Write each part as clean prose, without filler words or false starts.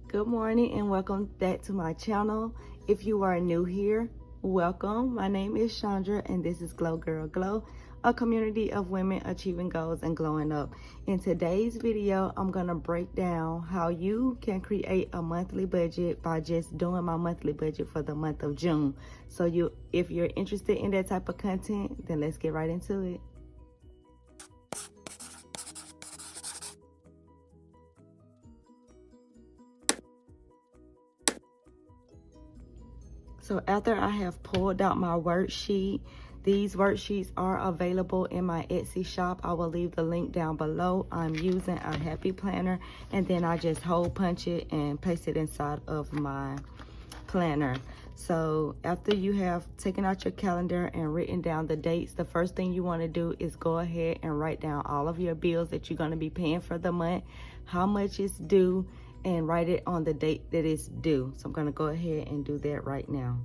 Good morning and welcome back to my channel. If you are new here, welcome. My name is Chandra and this is Glow Girl Glow, a community of women achieving goals and glowing up. In today's video, I'm going to break down how you can create a monthly budget by just doing my monthly budget for the month of June. So if you're interested in that type of content, then let's get right into it. So after I have pulled out my worksheet, these worksheets are available in my Etsy shop. I will leave the link down below. I'm using a happy planner, and then I just hole punch it and paste it inside of my planner. So after you have taken out your calendar and written down the dates, the first thing you want to do is go ahead and write down all of your bills that you're going to be paying for the month, how much is due, and write it on the date that it's due. So I'm going to go ahead and do that right now.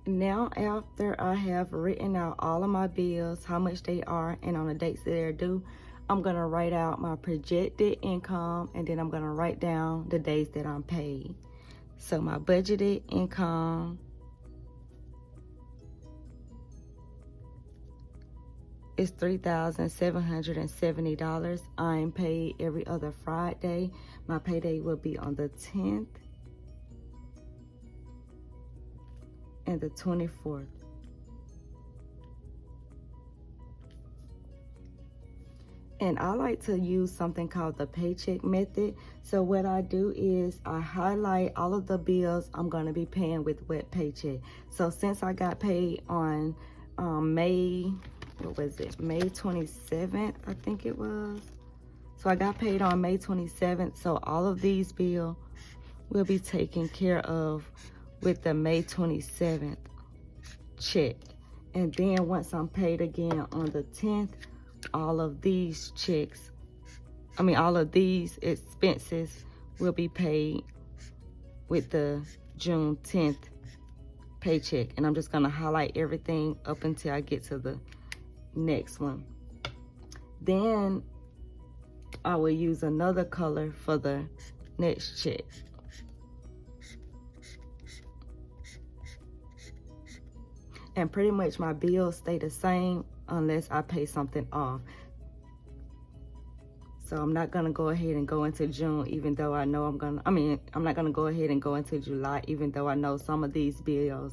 Now, after I have written out all of my bills, how much they are, and on the dates that they're due, I'm going to write out my projected income, and then I'm going to write down the days that I'm paid. So my budgeted income is $3,770. I'm paid every other Friday. My payday will be on the 10th. And the 24th. And I like to use something called the paycheck method. So what I do is I highlight all of the bills I'm going to be paying with wet paycheck. So since I got paid on May 27th, I think it was. So I got paid on May 27th. So all of these bills will be taken care of with the May 27th check. And then once I'm paid again on the 10th, all of these all of these expenses will be paid with the June 10th paycheck. And I'm just gonna highlight everything up until I get to the next one. Then I will use another color for the next check. And pretty much my bills stay the same unless I pay something off. So I'm not gonna go ahead and go into June, even though I know I'm not gonna go ahead and go into July, even though I know some of these bills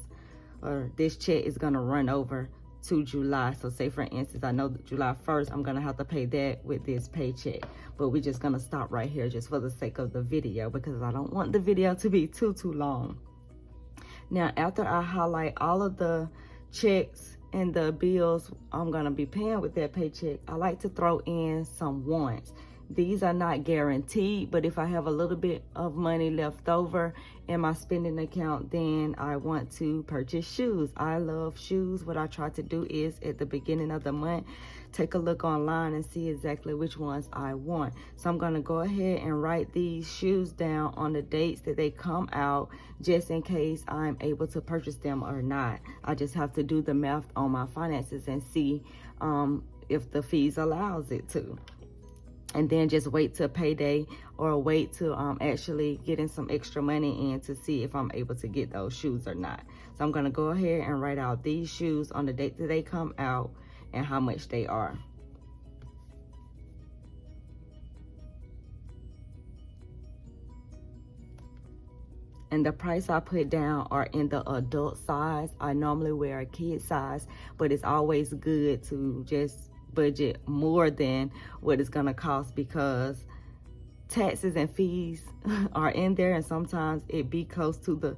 or this check is gonna run over to July. So say for instance, I know that July 1st, I'm gonna have to pay that with this paycheck. But we're just gonna stop right here just for the sake of the video, because I don't want the video to be too long. Now, after I highlight all of the checks and the bills I'm gonna be paying with that paycheck, I like to throw in some wants. These are not guaranteed, but if I have a little bit of money left over in my spending account, then I want to purchase shoes. I love shoes. What I try to do is at the beginning of the month, take a look online and see exactly which ones I want. So I'm gonna go ahead and write these shoes down on the dates that they come out, just in case I'm able to purchase them or not. I just have to do the math on my finances and see if the fees allows it to. And then just wait till payday or wait to actually getting some extra money in to see if I'm able to get those shoes or not. So I'm gonna go ahead and write out these shoes on the date that they come out and how much they are. And the price I put down are in the adult size. I normally wear a kid size, but it's always good to just budget more than what it's gonna cost, because taxes and fees are in there, and sometimes it be close to the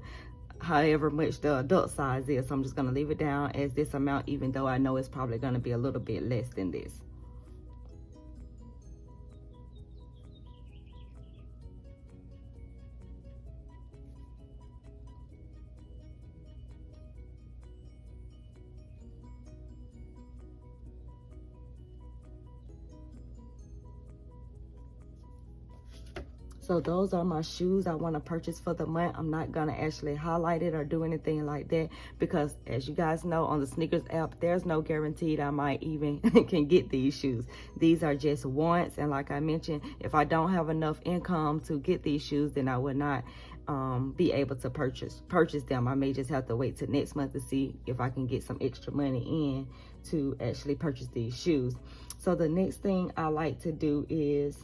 however much the adult size is. So I'm just gonna leave it down as this amount, even though I know it's probably gonna be a little bit less than this. So those are my shoes I want to purchase for the month. I'm not going to actually highlight it or do anything like that, because as you guys know, on the sneakers app, there's no guarantee that I might even can get these shoes. These are just wants. And like I mentioned, if I don't have enough income to get these shoes, then I would not be able to purchase them. I may just have to wait till next month to see if I can get some extra money in to actually purchase these shoes. So the next thing I like to do is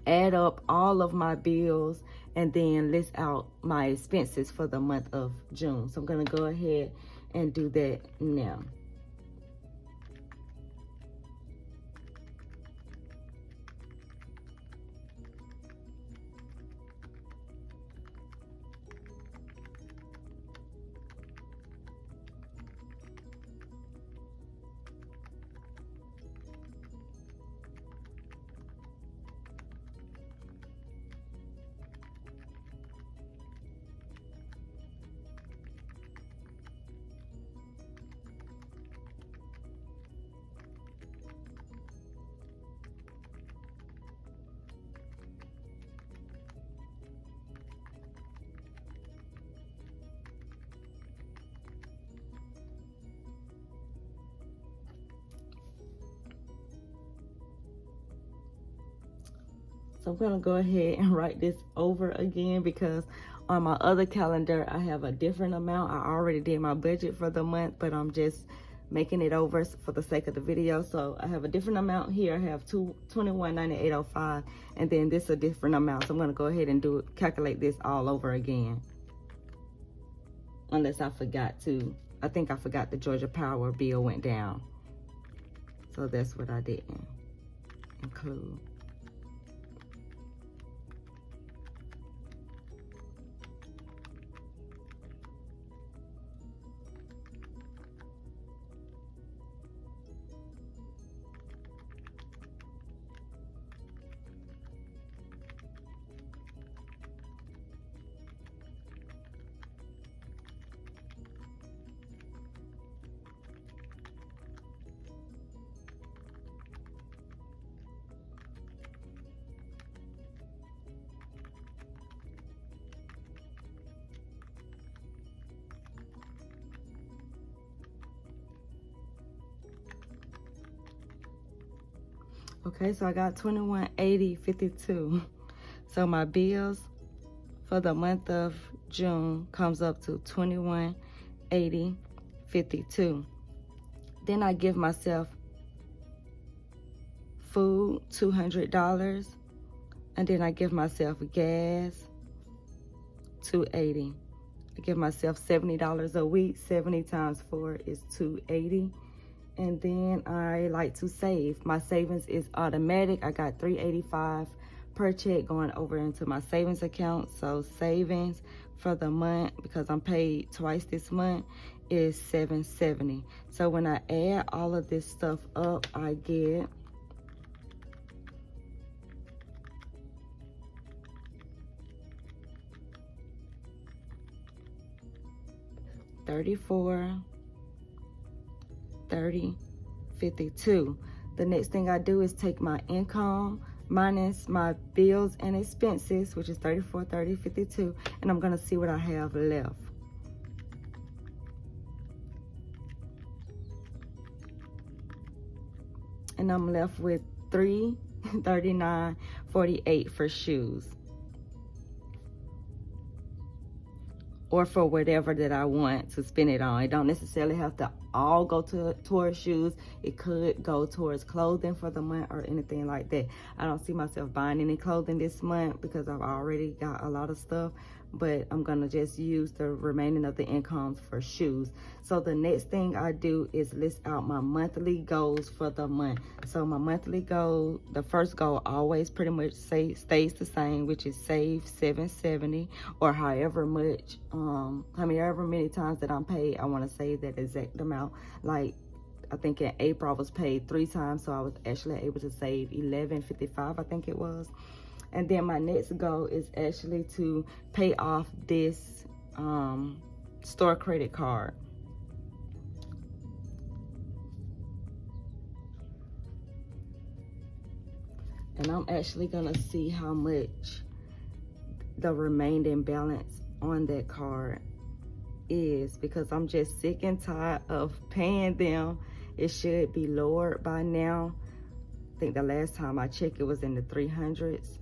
add up all of my bills and then list out my expenses for the month of June. So I'm gonna go ahead and do that now. So I'm gonna go ahead and write this over again, because on my other calendar, I have a different amount. I already did my budget for the month, but I'm just making it over for the sake of the video. So I have a different amount here. I have $21.9805, and then this a different amount. So I'm gonna go ahead and calculate this all over again. Unless I forgot to, I think I forgot the Georgia Power bill went down. So that's what I didn't include. Okay, so I got 2180.52. So my bills for the month of June comes up to 2180.52. Then I give myself food, $200, and then I give myself gas, $280. I give myself $70 a week. 70 times 4 is $280. And then I like to save. My savings is automatic. I got $385 per check going over into my savings account. So savings for the month, because I'm paid twice this month, is $770. So when I add all of this stuff up, I get $34, $30, $52. The next thing I do is take my income minus my bills and expenses, which is $34, $30, $52, and I'm gonna see what I have left. And I'm left with $339.48 for shoes, or for whatever that I want to spend it on. It don't necessarily have to all go towards shoes. It could go towards clothing for the month or anything like that. I don't see myself buying any clothing this month because I've already got a lot of stuff, but I'm gonna just use the remaining of the incomes for shoes. So the next thing I do is list out my monthly goals for the month. So my monthly goal, the first goal always pretty much stays the same, which is save $770, or however much, however many times that I'm paid, I want to save that exact amount. Like, I think in April I was paid 3 times, so I was actually able to save $11.55, I think it was. And then my next goal is actually to pay off this store credit card. And I'm actually gonna see how much the remaining balance on that card is, because I'm just sick and tired of paying them. It should be lowered by now. I think the last time I checked, it was in the 300s.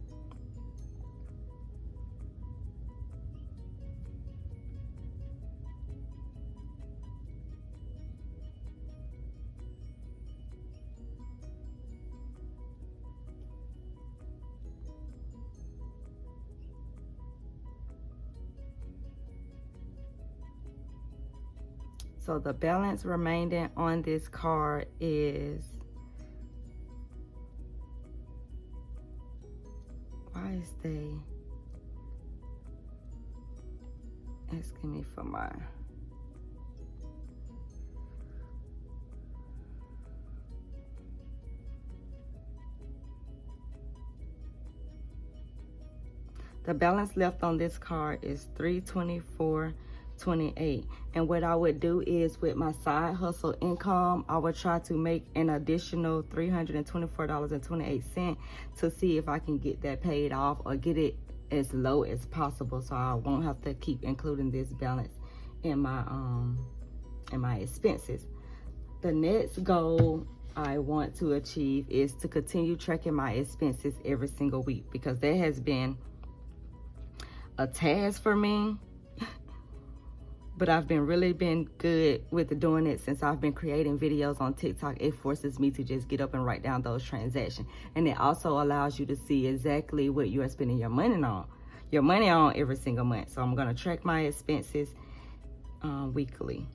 So the balance remaining on this card is, why is they asking me for my, the balance left on this card is $324.28. And what I would do is, with my side hustle income, I would try to make an additional $324.28 to see if I can get that paid off, or get it as low as possible, so I won't have to keep including this balance in my expenses. The next goal I want to achieve is to continue tracking my expenses every single week, because that has been a task for me. But I've really been good with doing it since I've been creating videos on TikTok. It forces me to just get up and write down those transactions. And it also allows you to see exactly what you are spending your money on every single month. So I'm gonna track my expenses weekly.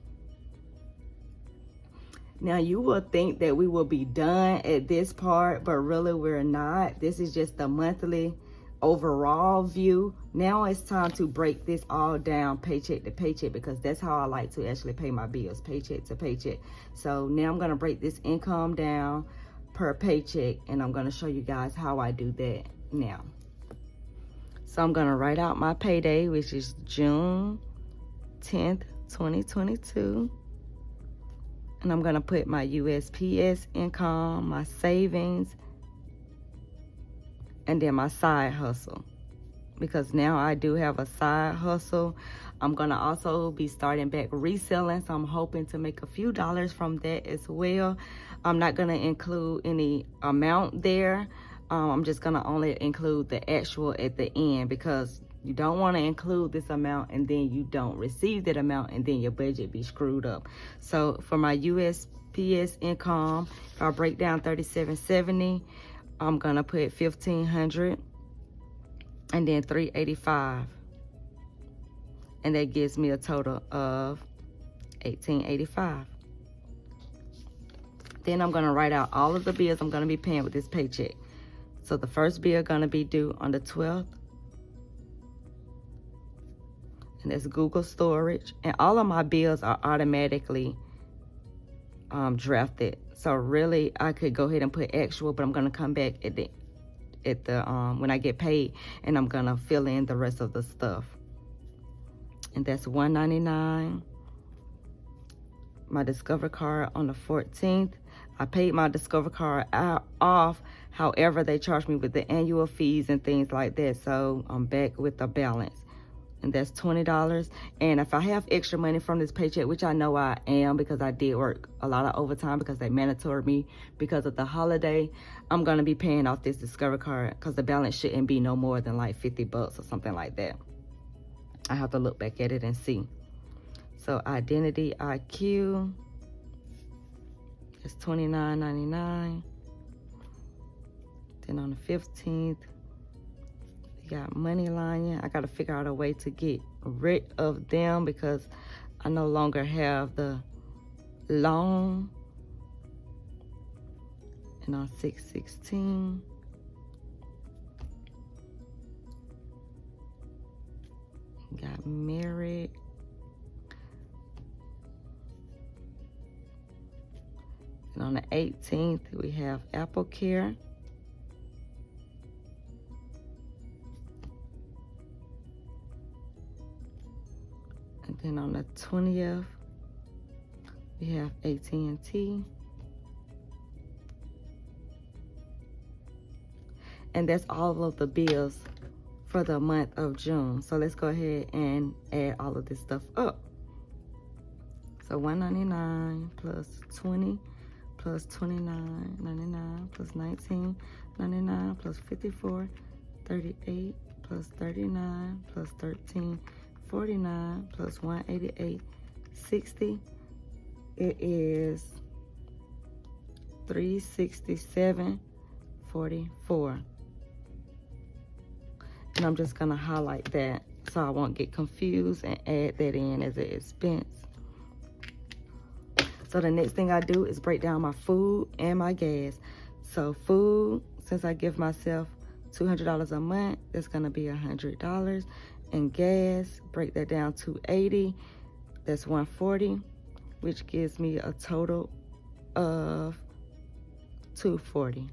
Now, you will think that we will be done at this part, but really we're not. This is just the monthly overall view. Now it's time to break this all down paycheck to paycheck, because that's how I like to actually pay my bills, paycheck to paycheck. So now I'm gonna break this income down per paycheck, and I'm gonna show you guys how I do that now. So I'm gonna write out my payday, which is June 10th, 2022. And I'm gonna put my USPS income, my savings, and then my side hustle. because now I do have a side hustle. I'm gonna also be starting back reselling, so I'm hoping to make a few dollars from that as well. I'm not gonna include any amount there. I'm just gonna only include the actual at the end, because you don't want to include this amount and then you don't receive that amount and then your budget be screwed up. So for my USPS income, if I break down $37.70, I'm gonna put $1,500 and then $385, and that gives me a total of $1,885. Then I'm gonna write out all of the bills I'm gonna be paying with this paycheck. So the first bill gonna be due on the 12th, and that's Google storage, and all of my bills are automatically drafted. So really, I could go ahead and put actual, but I'm gonna come back at the when I get paid, and I'm gonna fill in the rest of the stuff. And that's $199. My Discover card on the 14th. I paid my Discover card off. However, they charged me with the annual fees and things like that, so I'm back with the balance. And that's $20. And if I have extra money from this paycheck, which I know I am because I did work a lot of overtime because they mandatory me because of the holiday, I'm gonna be paying off this Discover card because the balance shouldn't be no more than like $50 or something like that. I have to look back at it and see. So Identity IQ is $29.99. Then on the 15th, we got Money Line. I gotta figure out a way to get rid of them because I no longer have the loan. And on 6/16, got Married. And on the 18th, we have Apple Care. And then on the 20th, we have AT&T. And that's all of the bills for the month of June. So let's go ahead and add all of this stuff up. So $199 plus 20 plus $29.99 plus $19.99 plus $54, $38 plus $39 plus $13.49 plus $188, $60. It is $367.44. And I'm just gonna highlight that so I won't get confused and add that in as an expense. So the next thing I do is break down my food and my gas. So food, since I give myself $200 a month, that's gonna be $100. And gas, break that down to $80, that's $140, which gives me a total of $240.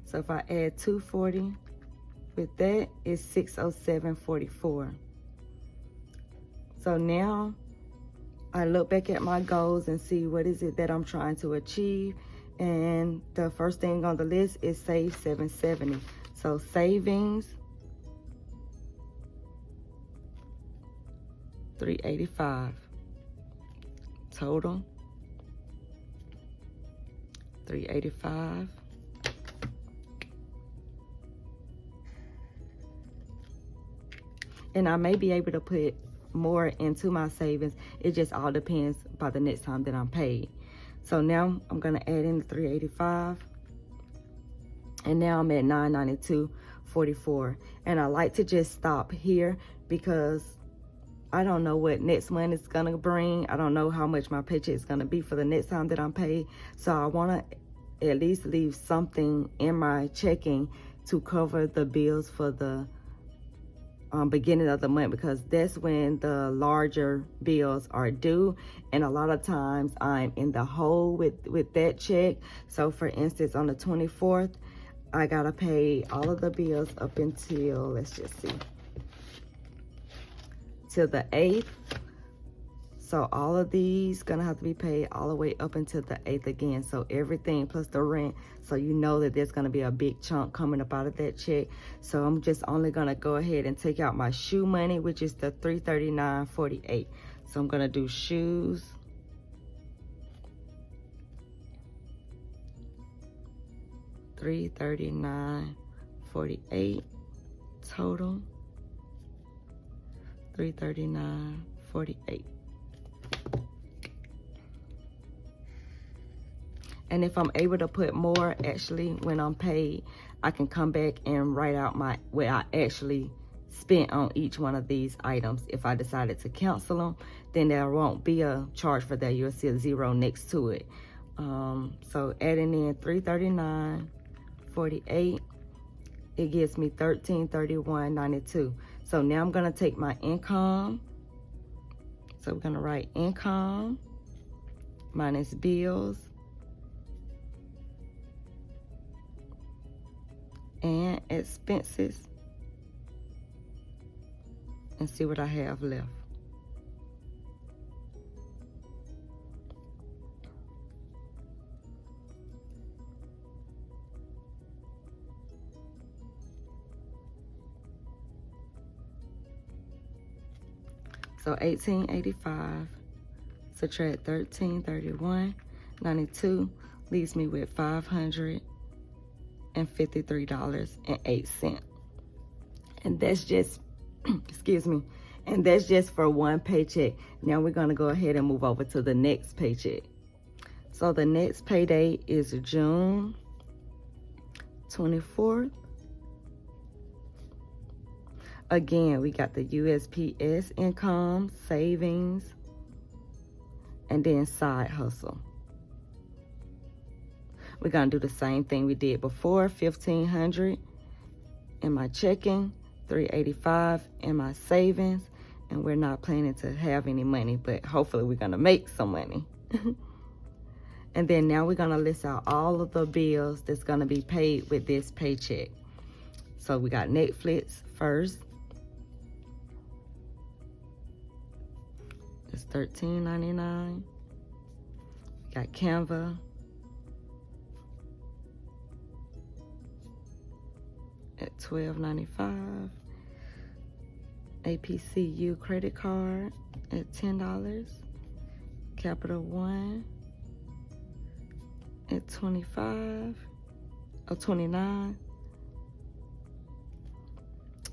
So if I add $240 with that, it's $607.44. So now I look back at my goals and see what is it that I'm trying to achieve. And the first thing on the list is save $770. So savings, $385. Total, $385. And I may be able to put more into my savings. It just all depends by the next time that I'm paid. So now I'm gonna add in the $385. And now I'm at $992.44. And I like to just stop here because I don't know what next month is gonna bring. I don't know how much my paycheck is gonna be for the next time that I'm paid. So I wanna at least leave something in my checking to cover the bills for the beginning of the month, because that's when the larger bills are due, and a lot of times I'm in the hole with that check. So for instance, on the 24th, I gotta pay all of the bills up until, let's just see, till the 8th. So all of these gonna have to be paid all the way up until the 8th again. So everything plus the rent. So you know that there's gonna be a big chunk coming up out of that check. So I'm just only gonna go ahead and take out my shoe money, which is the $339.48. So I'm gonna do shoes. $339.48 total. $339.48. And if I'm able to put more, actually, when I'm paid, I can come back and write out what I actually spent on each one of these items. If I decided to cancel them, then there won't be a charge for that. You'll see a zero next to it. So adding in $339.48, it gives me $1,331.92. So now I'm gonna take my income. So we're gonna write income minus bills and expenses and see what I have left. So $1,885 subtract $1,331.92 leaves me with $553.08. And that's just, excuse me, and that's just for one paycheck. Now we're gonna go ahead and move over to the next paycheck. So the next payday is June 24th. Again, we got the USPS income, savings, and then side hustle. We're gonna do the same thing we did before, $1,500 in my checking, $385 in my savings, and we're not planning to have any money, but hopefully we're gonna make some money. And then now we're gonna list out all of the bills that's gonna be paid with this paycheck. So we got Netflix first. It's $13.99. Got Canva. At $12.95. APCU credit card at $10. Capital One at $25 or $29.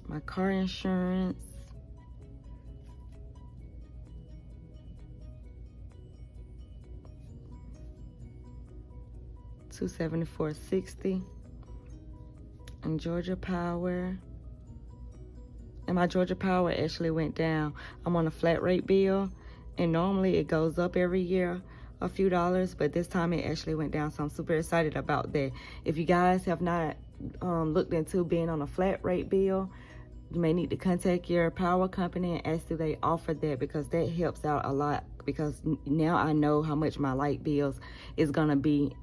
My car insurance. $274.60. And Georgia Power. And my Georgia Power actually went down. I'm on a flat rate bill, and normally it goes up every year a few dollars, but this time it actually went down, so I'm super excited about that. If you guys have not looked into being on a flat rate bill, you may need to contact your power company and ask if they offer that, because that helps out a lot, because now I know how much my light bills is gonna be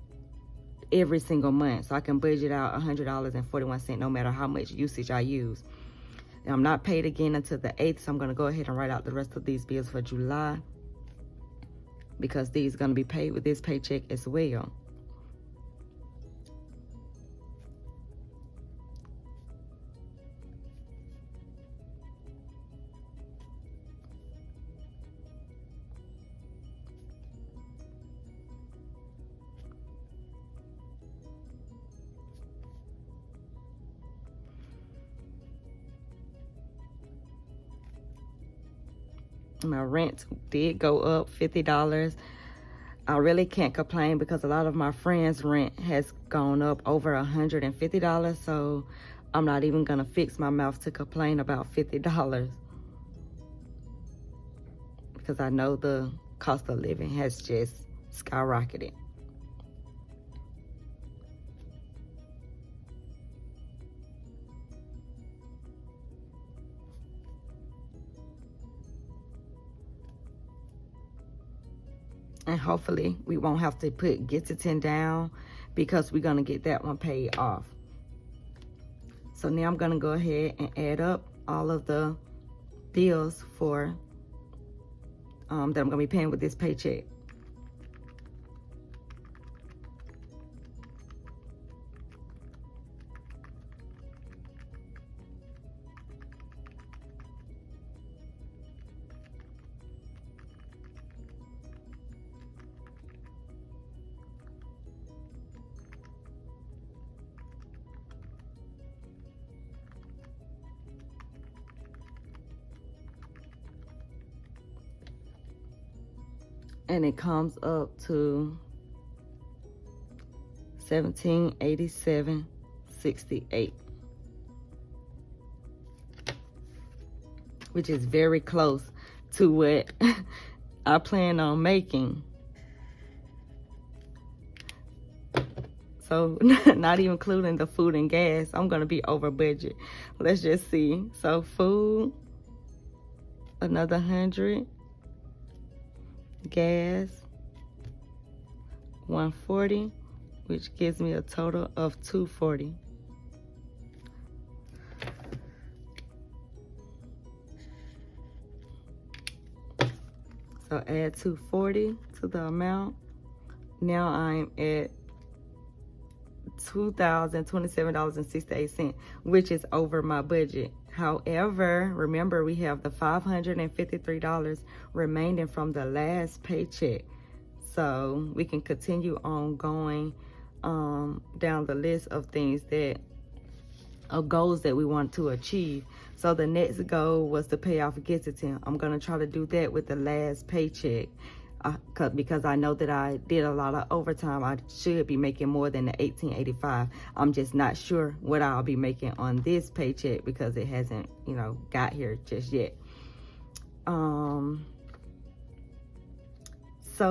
every single month, so I can budget out $100.41 no matter how much usage I use. And I'm not paid again until the 8th, so I'm going to go ahead and write out the rest of these bills for July, because these are going to be paid with this paycheck as well. My rent did go up $50. I really can't complain, because a lot of my friends' rent has gone up over $150, so I'm not even gonna fix my mouth to complain about $50, because I know the cost of living has just skyrocketed. And hopefully we won't have to put Get-to-10 down, because we're going to get that one paid off. So now I'm going to go ahead and add up all of the bills for that I'm gonna be paying with this paycheck. And it comes up to $1787.68, which is very close to what I plan on making. So not even including the food and gas, I'm gonna be over budget. Let's just see. So food, another 100. Gas, 140, which gives me a total of 240. So add 240 to the amount. Now I'm at $2,027.68, which is over my budget. However, remember we have the $553 remaining from the last paycheck. So we can continue on going down the list of things that are goals that we want to achieve. So the next goal was to pay off Gitterton. I'm gonna try to do that with the last paycheck. Because I know that I did a lot of overtime. I should be making more than the $18.85. I'm just not sure what I'll be making on this paycheck because it hasn't, you know, got here just yet. So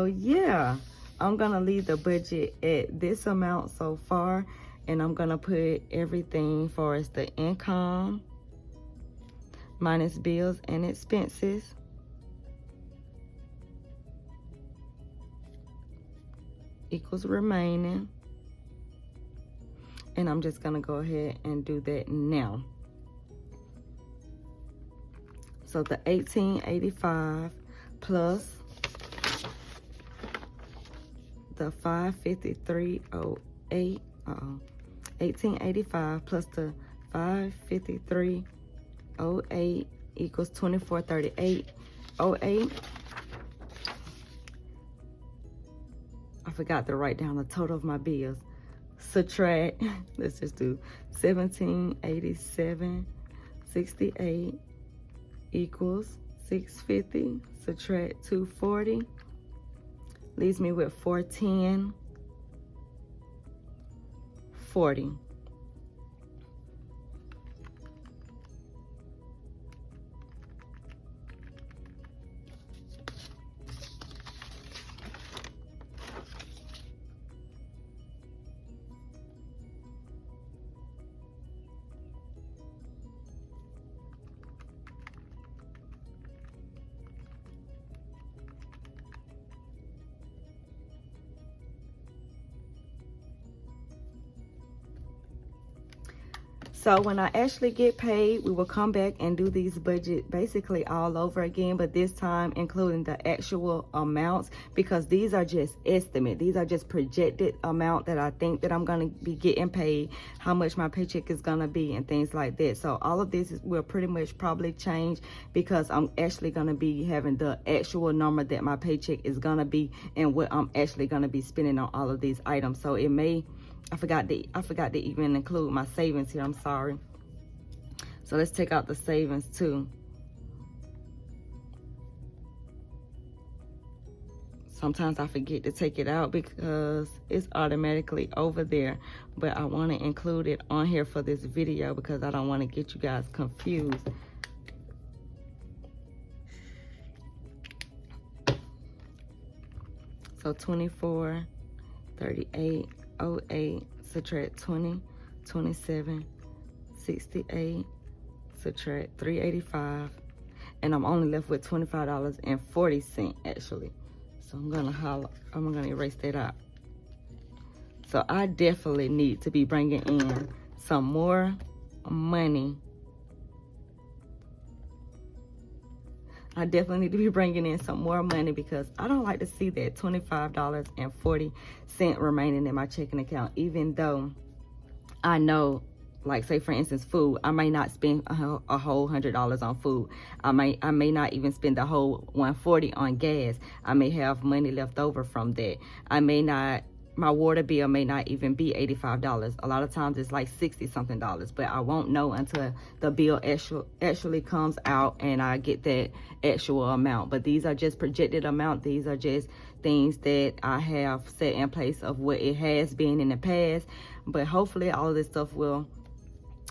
yeah, I'm gonna leave the budget at this amount so far, and I'm gonna put everything for as the income minus bills and expenses equals remaining, and I'm just gonna go ahead and do that now. So the $18.85 plus the $553.08, $18.85 plus the $553.08 equals $2438.08. I forgot to write down the total of my bills. Subtract, let's just do $1787.68 equals $650. Subtract $240. Leaves me with $1440. So when I actually get paid, we will come back and do these budget basically all over again, but this time including the actual amounts, because these are just estimate. These are just projected amount that I think that I'm gonna be getting paid, how much my paycheck is gonna be and things like that. So all of this will pretty much probably change because I'm actually gonna be having the actual number that my paycheck is gonna be and what I'm actually gonna be spending on all of these items. So it may, I forgot to even include my savings here, I'm sorry. So let's take out the savings too. Sometimes I forget to take it out because it's automatically over there, but I want to include it on here for this video because I don't want to get you guys confused. So 2438.08 subtract 2027.68 subtract 385, and I'm only left with $25.40 actually. So I'm gonna erase that out. So I definitely need to be bringing in some more money I definitely need to be bringing in some more money because I don't like to see that $25.40 remaining in my checking account, even though I know, like say for instance, food, I may not spend a whole $100 on food. I may not even spend the whole $140 on gas. I may have money left over from that. My water bill may not even be $85. A lot of times it's like 60 something dollars, but I won't know until the bill actually comes out and I get that actual amount. But these are just projected amount. These are just things that I have set in place of what it has been in the past. But hopefully all of this stuff will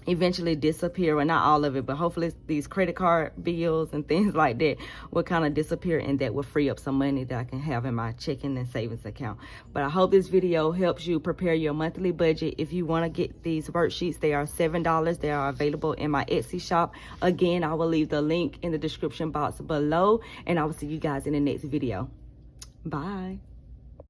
eventually disappear. Well, not all of it, but hopefully these credit card bills and things like that will kind of disappear, and that will free up some money that I can have in my checking and savings account. But I hope this video helps you prepare your monthly budget. If you want to get these worksheets, they are $7. They are available in my Etsy shop. Again, I will leave the link in the description box below, and I will see you guys in the next video. Bye.